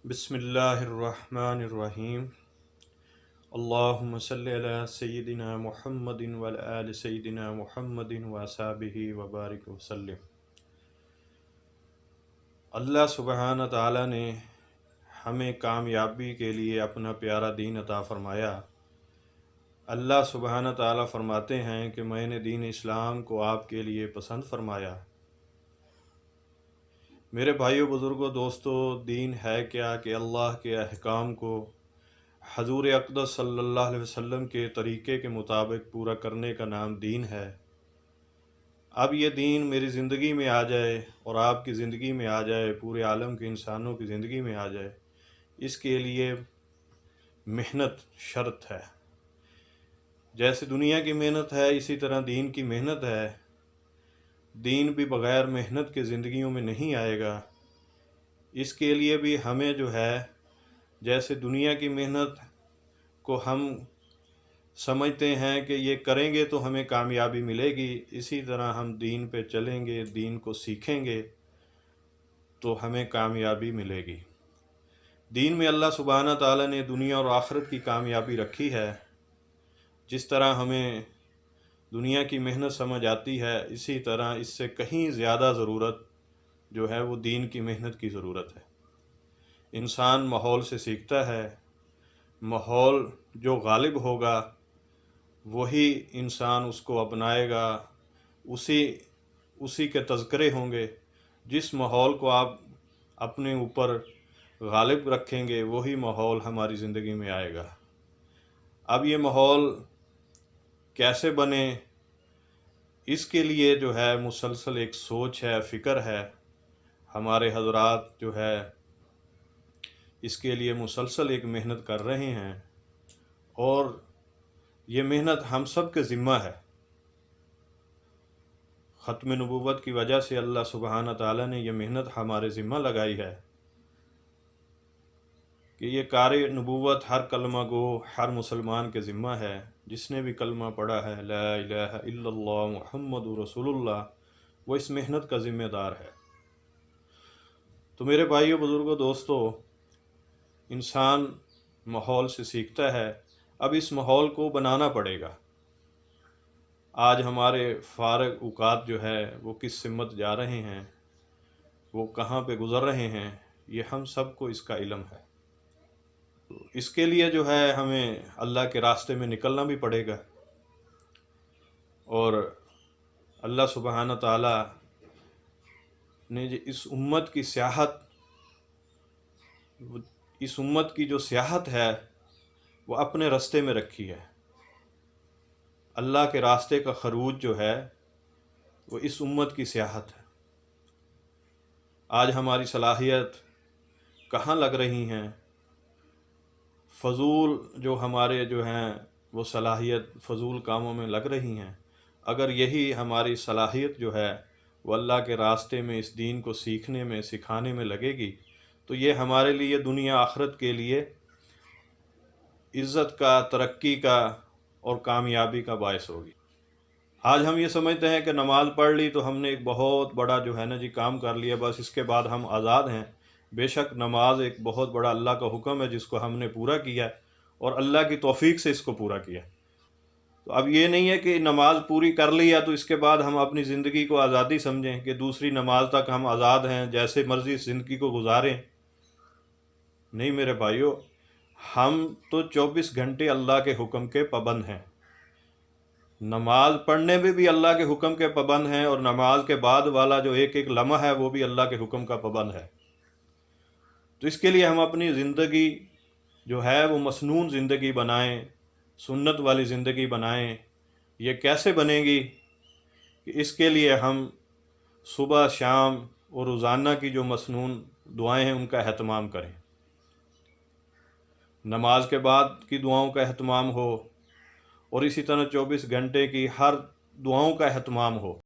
بسم اللہ الرحمن الرحیم۔ اللہم صلی علی سیدنا محمد وعلی آل سیدنا محمد واصحابہ وبارک وسلم۔ اللہ سبحانہ تعالیٰ نے ہمیں کامیابی کے لیے اپنا پیارا دین عطا فرمایا۔ اللہ سبحانہ تعالیٰ فرماتے ہیں کہ میں نے دین اسلام کو آپ کے لیے پسند فرمایا۔ میرے بھائیوں، بزرگوں، دوستو، دین ہے کیا کہ اللہ کے احکام کو حضور اقدس صلی اللہ علیہ وسلم کے طریقے کے مطابق پورا کرنے کا نام دین ہے۔ اب یہ دین میری زندگی میں آ جائے اور آپ کی زندگی میں آ جائے، پورے عالم کے انسانوں کی زندگی میں آ جائے، اس کے لیے محنت شرط ہے۔ جیسے دنیا کی محنت ہے اسی طرح دین کی محنت ہے۔ دین بھی بغیر محنت کے زندگیوں میں نہیں آئے گا۔ اس کے لیے بھی ہمیں جو ہے، جیسے دنیا کی محنت کو ہم سمجھتے ہیں کہ یہ کریں گے تو ہمیں کامیابی ملے گی، اسی طرح ہم دین پہ چلیں گے، دین کو سیکھیں گے تو ہمیں کامیابی ملے گی۔ دین میں اللہ سبحانہ تعالیٰ نے دنیا اور آخرت کی کامیابی رکھی ہے۔ جس طرح ہمیں دنیا کی محنت سمجھ آتی ہے، اسی طرح اس سے کہیں زیادہ ضرورت جو ہے وہ دین کی محنت کی ضرورت ہے۔ انسان ماحول سے سیکھتا ہے، ماحول جو غالب ہوگا وہی انسان اس کو اپنائے گا، اسی کے تذکرے ہوں گے۔ جس ماحول کو آپ اپنے اوپر غالب رکھیں گے وہی ماحول ہماری زندگی میں آئے گا۔ اب یہ ماحول کیسے بنے، اس کے لیے جو ہے مسلسل ایک سوچ ہے، فکر ہے۔ ہمارے حضرات جو ہے اس کے لیے مسلسل ایک محنت کر رہے ہیں، اور یہ محنت ہم سب کے ذمہ ہے۔ ختم نبوت کی وجہ سے اللہ سبحانہ تعالیٰ نے یہ محنت ہمارے ذمہ لگائی ہے کہ یہ کار نبوت ہر کلمہ گو، ہر مسلمان کے ذمہ ہے۔ جس نے بھی کلمہ پڑھا ہے لا الہ الا اللہ محمد رسول اللہ، وہ اس محنت کا ذمہ دار ہے۔ تو میرے بھائیوں، بزرگوں، دوستو، انسان ماحول سے سیکھتا ہے۔ اب اس ماحول کو بنانا پڑے گا۔ آج ہمارے فارغ اوقات جو ہے وہ کس سمت جا رہے ہیں، وہ کہاں پہ گزر رہے ہیں، یہ ہم سب کو اس کا علم ہے۔ اس کے لیے جو ہے ہمیں اللہ کے راستے میں نکلنا بھی پڑے گا، اور اللہ سبحانہ تعالیٰ نے اس امت کی سیاحت ہے وہ اپنے راستے میں رکھی ہے۔ اللہ کے راستے کا خروج جو ہے وہ اس امت کی سیاحت ہے۔ آج ہماری صلاحیت کہاں لگ رہی ہیں؟ فضول جو ہمارے جو ہیں وہ صلاحیت فضول کاموں میں لگ رہی ہیں۔ اگر یہی ہماری صلاحیت جو ہے وہ اللہ کے راستے میں اس دین کو سیکھنے میں، سکھانے میں لگے گی تو یہ ہمارے لیے دنیا آخرت کے لیے عزت کا، ترقی کا اور کامیابی کا باعث ہوگی۔ آج ہم یہ سمجھتے ہیں کہ نماز پڑھ لی تو ہم نے ایک بہت بڑا جو ہے نا کام کر لیا، بس اس کے بعد ہم آزاد ہیں۔ بے شک نماز ایک بہت بڑا اللہ کا حکم ہے جس کو ہم نے پورا کیا اور اللہ کی توفیق سے اس کو پورا کیا۔ تو اب یہ نہیں ہے کہ نماز پوری کر لیا تو اس کے بعد ہم اپنی زندگی کو آزادی سمجھیں کہ دوسری نماز تک ہم آزاد ہیں، جیسے مرضی اس زندگی کو گزاریں۔ نہیں میرے بھائیوں، ہم تو 24 گھنٹے اللہ کے حکم کے پابند ہیں۔ نماز پڑھنے میں بھی اللہ کے حکم کے پابند ہیں، اور نماز کے بعد والا جو ایک ایک لمحہ ہے وہ بھی اللہ کے حکم کا پابند ہے۔ تو اس کے لیے ہم اپنی زندگی جو ہے وہ مسنون زندگی بنائیں، سنت والی زندگی بنائیں۔ یہ کیسے بنے گی؟ کہ اس کے لیے ہم صبح، شام اور روزانہ کی جو مسنون دعائیں ہیں ان کا اہتمام کریں۔ نماز کے بعد کی دعاؤں کا اہتمام ہو، اور اسی طرح 24 گھنٹے کی ہر دعاؤں کا اہتمام ہو۔